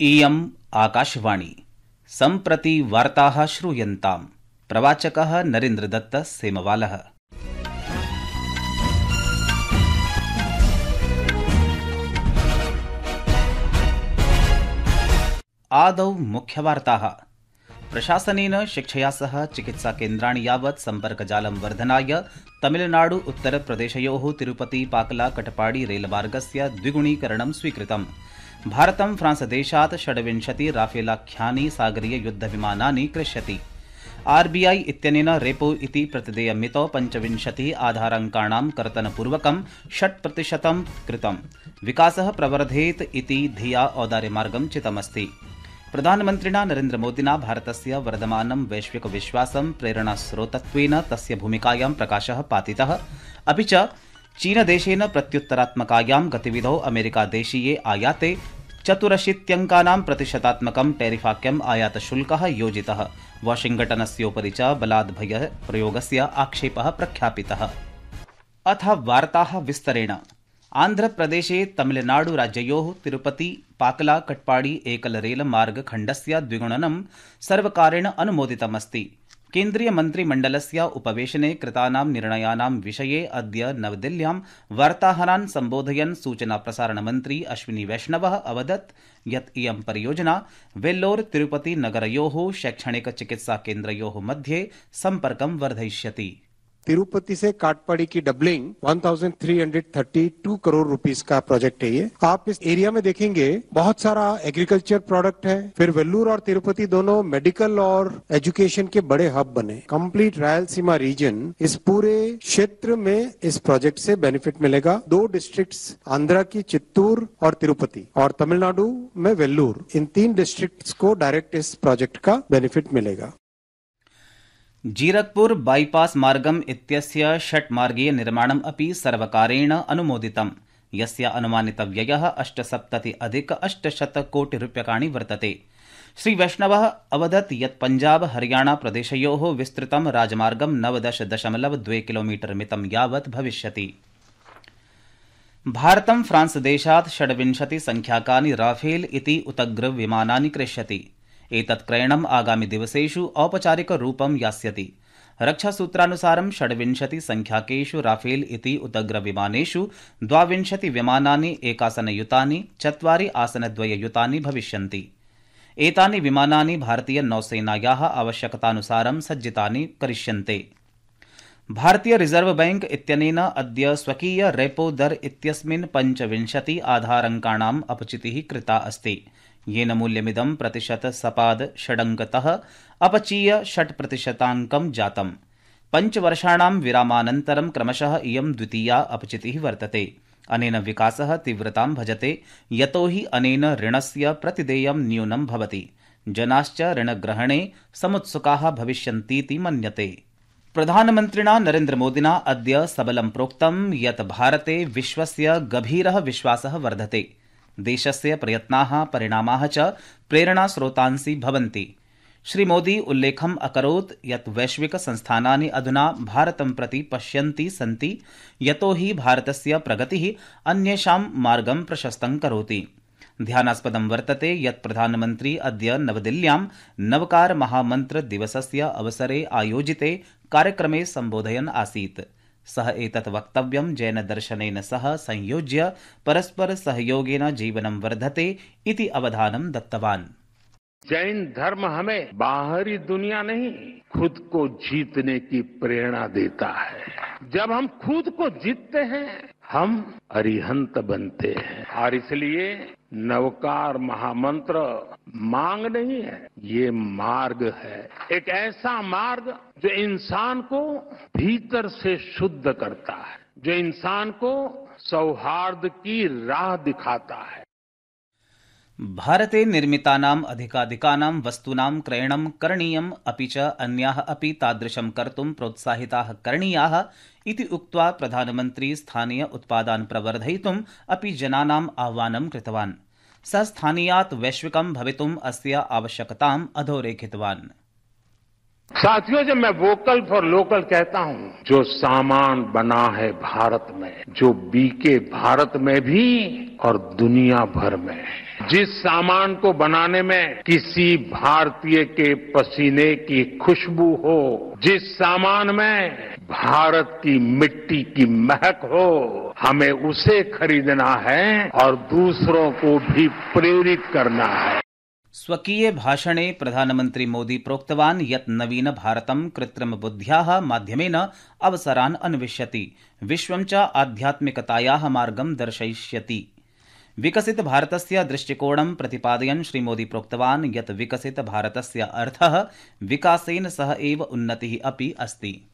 इयम् आकाशवाणी सम्प्रति वार्ताः श्रूयन्ताम्। प्रवाचकः नरेन्द्रदत्त सेमवालः। आदौ मुख्यवार्ताः। प्रशासनेन शिक्षया सह चिकित्साकेन्द्राणि यावत् सम्पर्कजालं वर्धनाय तमिलनाडु उत्तरप्रदेशयोः तिरुपति पाकला कटपाडी रेलमार्गस्य द्विगुणीकरणं स्वीकृतम्। भारतं फ्रांसदेशात् 26 राफेलाख्यानि सागरीययुद्धविमानानि क्रेष्यति। आरबीआई इत्यनेन रेपो इति प्रतिदेयमितौ 25 आधाराङ्काणां कर्तनपूर्वकं 6% कृतम्। विकासः प्रवर्धेत इति धिया औदार्यमार्गं चितमस्ति। प्रधानमन्त्रिणा नरेन्द्रमोदिना भारतस्य वर्धमानं वैश्विकविश्वासं प्रेरणास्रोतत्वेन तस्य भूमिकायां प्रकाशः पातितः। अपि च चीनदेशेन प्रत्युत्तरात्मकायां गतिविधौ अमेरिकादेशीये आयाते 84% टैरिफाख्यम् आयातशुल्कः योजितः। वाशिंगटनस्योपरि च बलाद्भयप्रयोगस्य आक्षेपः प्रख्यापितः। अथ वार्ताः विस्तरेण। आन्ध्रप्रदेशे तमिलनाडुराज्ययोः तिरुपति पाकला कटपाडी एकलरेलमार्गखण्डस्य द्विगुणनं सर्वकारेण अनुमोदितमस्ति। केन्द्रीयमन्त्रिमण्डलस्य उपवेशने कृतानां निर्णयानां विषये अद्य नवदिल्ल्यां वार्ताहरान् सम्बोधयन् सूचनाप्रसारणमन्त्री अश्विनी वैष्णवः अवदत् यत् इयं परियोजना वेल्लोर तिरुपति नगरयोः शैक्षणिकचिकित्साकेन्द्रयोः मध्ये सम्पर्कं वर्धयिष्यति। तिरुपति से काटपाड़ी की डबलिंग 1332 करोड़ रुपीस का प्रोजेक्ट है ये। आप इस एरिया में देखेंगे बहुत सारा एग्रीकल्चर प्रोडक्ट है। फिर वेल्लूर और तिरुपति दोनों मेडिकल और एजुकेशन के बड़े हब बने। कंप्लीट रायलसीमा रीजन इस पूरे क्षेत्र में इस प्रोजेक्ट से बेनिफिट मिलेगा। 2 डिस्ट्रिक्ट्स आंध्रा की चित्तूर और तिरुपति और तमिलनाडु में वेल्लूर, इन 3 डिस्ट्रिक्ट्स को डायरेक्ट इस प्रोजेक्ट का बेनिफिट मिलेगा। जीरकपुर बाईपास मार्गम इत्यस्य षट्मार्गीय निर्माणम् अपि सर्वकारेण अनुमोदितम्। यस्य अनुमानितव्ययः 78 कोटि रूप्यकाणि वर्तते। श्री वैष्णवः अवदत् यत् पंजाब हरियाणा प्रदेशयोः विस्तृतं राजमार्गं 19.2 किलोमीटर मितं यावत् भविष्यति। भारतं फ्रांस देशात् 26 संख्याकानि राफेल इति उतग्र विमानानि क्रेष्यति। एतत् क्रयणम् आगामि दिवसेषु औपचारिकरूपं यास्यति। रक्षासूत्रानुसारं 26 संख्याकेषु राफेल इति उतग्रविमानेषु 22 विमानानि एकासनयुतानि, 4 आसनद्वययुतानि भविष्यन्ति। एतानि विमानानि भारतीय नौसेनायाः आवश्यकतानुसारं सज्जितानि करिष्यन्ते। भारतीय रिजर्व बैंक इत्यनेन अद्य स्वकीय रेपो दर इत्यस्मिन् 25 आधाराङ्काणाम् अपचितिः कृता अस्ति। येन मूल्यमिदं प्रतिशत सपाद षडङ्कतः अपचीय 6% जातम्। 5 वर्षाणां विरामानन्तरं क्रमशः इयं द्वितीया अपचितिः वर्तते। अनेन विकासः तीव्रतां भजते, यतोहि अनेन ऋणस्य प्रतिदेयं न्यूनं भवति। जनाश्च ऋणग्रहणे समुत्सुकाः भविष्यन्तीति मन्यते। प्रधानमन्त्रिणा नरेन्द्रमोदिना अद्य सबलं प्रोक्तं यत् भारते विश्वस्य गभीरः विश्वासः वर्धते। देशस्य प्रयत्नाः परिणामाः च प्रेरणास्रोतांसि भवन्ति। श्रीमोदी उल्लेखम् अकरोत् यत् वैश्विक संस्थानानि अधुना भारतं प्रति पश्यन्ति सन्ति, यतोहि भारतस्य प्रगतिः अन्येषां मार्गं प्रशस्तं करोति। ध्यानास्पदं वर्तते यत् प्रधानमन्त्री अद्य नवदिल्ल्यां नवकार महामन्त्र दिवसस्य अवसरे आयोजिते कार्यक्रमे सम्बोधयन् आसीत्। सः एतत् वक्तव्यं जैनदर्शनेन सह संयोज्य परस्पर सहयोगेन जीवनं वर्धते इति अवधानं दत्तवान्। जैन धर्म हमें बाहरी दुनिया नहीं, खुद को जीतने की प्रेरणा देता है। जब हम खुद को जीतते हैं हम अरिहंत बनते हैं। और इसलिए नवकार महामंत्र मांग नहीं है, ये मार्ग है। एक ऐसा मार्ग जो इंसान को भीतर से शुद्ध करता है, जो इंसान को सौहार्द की राह दिखाता है। भारते निर्मितानाम् अधिकाधिकानां वस्तूनां क्रयणं करणीयम्, अपि च अन्याः अपि तादृशं कर्तुं प्रोत्साहिताः करणीयाः इति उक्त्वा प्रधानमन्त्री स्थानीय उत्पादान् प्रवर्धयितुम् अपि जनानाम् आह्वानं कृतवान्। सः स्थानीयात् वैश्विकं भवितुम् अस्य आवश्यकताम् अधोरेखितवान्। साथियों, जब मैं वोकल फॉर लोकल कहता हूं, जो सामान बना है भारत में, जो बिके भारत में भी और दुनिया भर में, जिस सामान को बनाने में किसी भारतीय के पसीने की खुशबू हो, जिस सामान में भारत की मिट्टी की महक हो, हमें उसे खरीदना है और दूसरों को भी प्रेरित करना है। स्वकीय भाषणे प्रधानमन्त्री मोदी प्रोक्तवान् यत् नवीन भारतं कृत्रिमबुद्ध्याः माध्यमेन अवसरान् अन्विष्यति, विश्वं च आध्यात्मिकतायाः मार्गं दर्शयिष्यति। विकसित भारतस्य दृष्टिकोणं प्रतिपादयन् श्रीमोदी प्रोक्तवान् यत् विकसित भारतस्य अर्थः विकासेन सह एव उन्नतिः अपि अस्ति।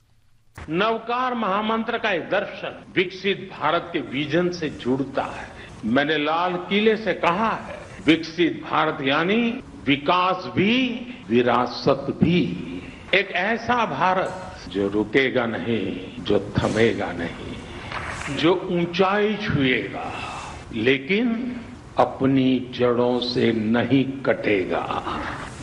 नवकार महामंत्र का एक दर्शन विकसित भारत के विजन से जुड़ता है। मैंने लाल किले से कहा है, विकसित भारत यानी विकास भी विरासत भी। एक ऐसा भारत जो रुकेगा नहीं, जो थमेगा नहीं, जो ऊंचाई छुएगा लेकिन अपनी जड़ों से नहीं कटेगा।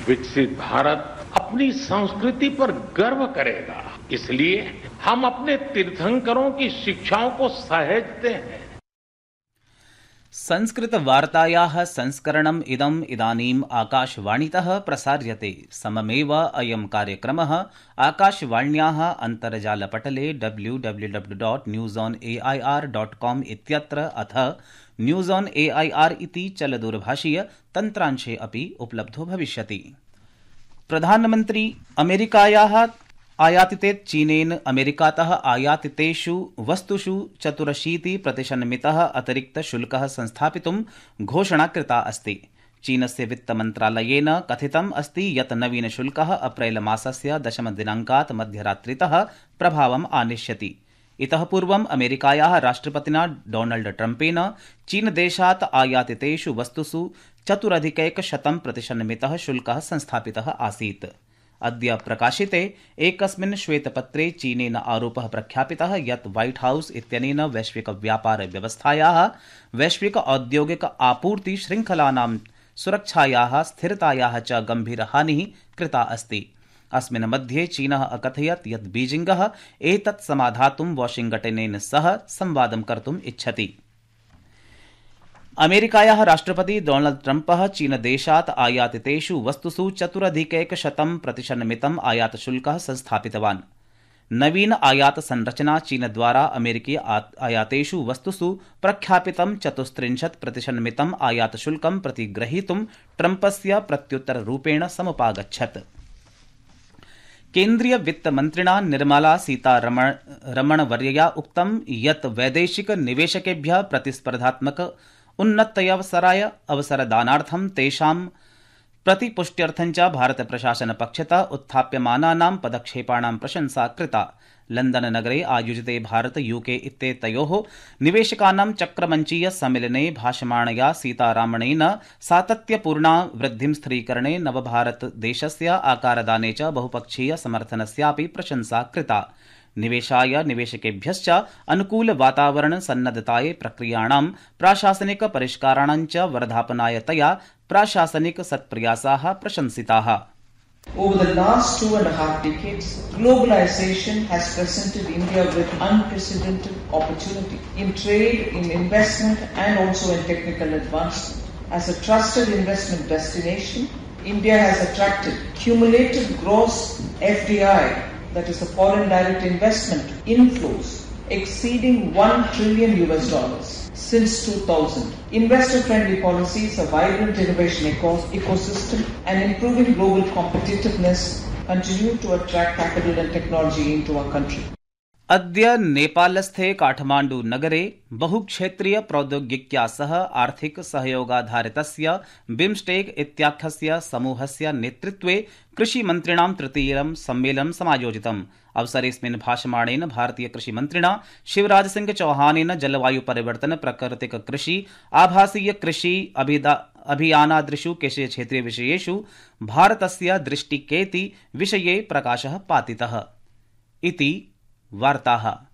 विकसित भारत अपनी संस्कृति पर गर्व करेगा, इसलिए हम अपने तीर्थंकरों की शिक्षाओं को सहेजते हैं। संस्कृतवार्तायाः संस्करणम् इदानीम् आकाशवाणीतः प्रसार्यते। सममेव अयं कार्यक्रमः आकाशवाण्याः अन्तर्जालपटले www.newsonair.com इत्यत्र अथ न्यूज़ ऑन AIR इति चलदूरभाषीय तन्त्रांशे अपि उपलब्धो भविष्यति। प्रधानमन्त्री अमेरिकायाः आयातिते चीनेन अमेरिकातः आयातितेषु वस्तुषु 84% अतिरिक्त शुल्कः संस्थापितुं घोषणा कृता अस्ति। चीनस्य वित्तमन्त्रालयेन कथितम् अस्ति यत् नवीनशुल्कः अप्रैल मासस्य 10 दिनाङ्कात् मध्यरात्रितः प्रभावम् आनेष्यति। इतः पूर्वम् अमेरिकायाः राष्ट्रपतिना डोनाल्ड ट्रम्पेन चीनदेशात् आयातितेषु वस्तुषु 4.1% शुल्कः संस्थापितः आसीत्। अद्य प्रकाशिते एकस्मिन् श्वेतपत्रे चीनेन आरोपः प्रख्यापितः यत् व्हाइट हाउस इत्यनेन वैश्विक व्यापार व्यवस्थायाः वैश्विक औद्योगिक आपूर्ति श्रृङ्खलानां सुरक्षायाः स्थिरतायाः च गम्भीरहानिः कृता अस्ति। अस्मिन् मध्ये चीनः अकथयत् यत् बीजिंगः एतत् समाधातुं वाशिंगटनेन सह संवादं कर्तुम् इच्छति। अमेरिकायाः राष्ट्रपति डोनाल्ड ट्रम्पः चीनदेशात् आयातितेषु वस्तुषु 4.1% आयातशुल्कः संस्थापितवान्। नवीन आयात संरचना चीनद्वारा अमेरिकी आयातेषु वस्तुषु प्रख्यापितं 34% आयातशुल्कं प्रतिग्रहीतुं ट्रम्पस्य प्रत्युत्तररूपेण समुपागच्छत्। केन्द्रीय वित्तमन्त्रिणा निर्मला सीतारमणवर्यया उक्तं यत् वैदेशिक निवेशकेभ्यः प्रतिस्पर्धात्मक उन्नत्यवसराय अवसरदानार्थं तेषां प्रतिपुष्ट्यर्थं च भारतप्रशासनपक्षतः उत्थाप्यमानानां पदक्षेपाणां प्रशंसा कृता। लण्डननगरे आयोजिते भारत यूके इत्येतयोः निवेशकानां चक्रमञ्चीय सम्मेलने भाषमाणया सीतारामणेन सातत्यपूर्णा वृद्धिं स्थिरीकरणे नवभारतदेशस्य आकारदाने च बहुपक्षीय समर्थनस्यापि प्रशंसा कृता। निवेशाय निवेशकेभ्यश्च अनुकूल वातावरण सन्नद्धताय प्रक्रियाणां प्राशासनिक परिष्काराणां च वर्धापनाय तया प्राशासनिक सत्प्रयासाः प्रशंसिताः। Over the last 2.5 decades, globalization has presented India with unprecedented opportunity in trade, in investment and also in technical advancement. As a trusted investment destination, India has attracted cumulative gross FDI, that is the foreign direct investment inflows, exceeding $1 trillion since 2000. Investor-friendly policies, a vibrant innovation ecosystem and improving global competitiveness continue to attract capital and technology into our country. अद्य नेपालस्थे काठमाण्डु नगरे बहुक्षेत्रीय प्रौद्योगिक्या सह आर्थिक सहयोगाधारितस्य BIMSTEC इत्याख्यस्य समूहस्य नेतृत्वे कृषिमन्त्रिणां तृतीयं सम्मेलनं समायोजितम्। अवसरेऽस्मिन् भाषमाणेन भारतीय कृषिमन्त्रिणा शिवराज सिंह चौहानेन जलवायु परिवर्तन, प्राकृतिक कृषि, आभासीय कृषि अभियानादृशु कृषिक्षेत्रीय विषयेषु भारतस्य दृष्टिकेति विषये प्रकाशः पातितः इति वार्ताः।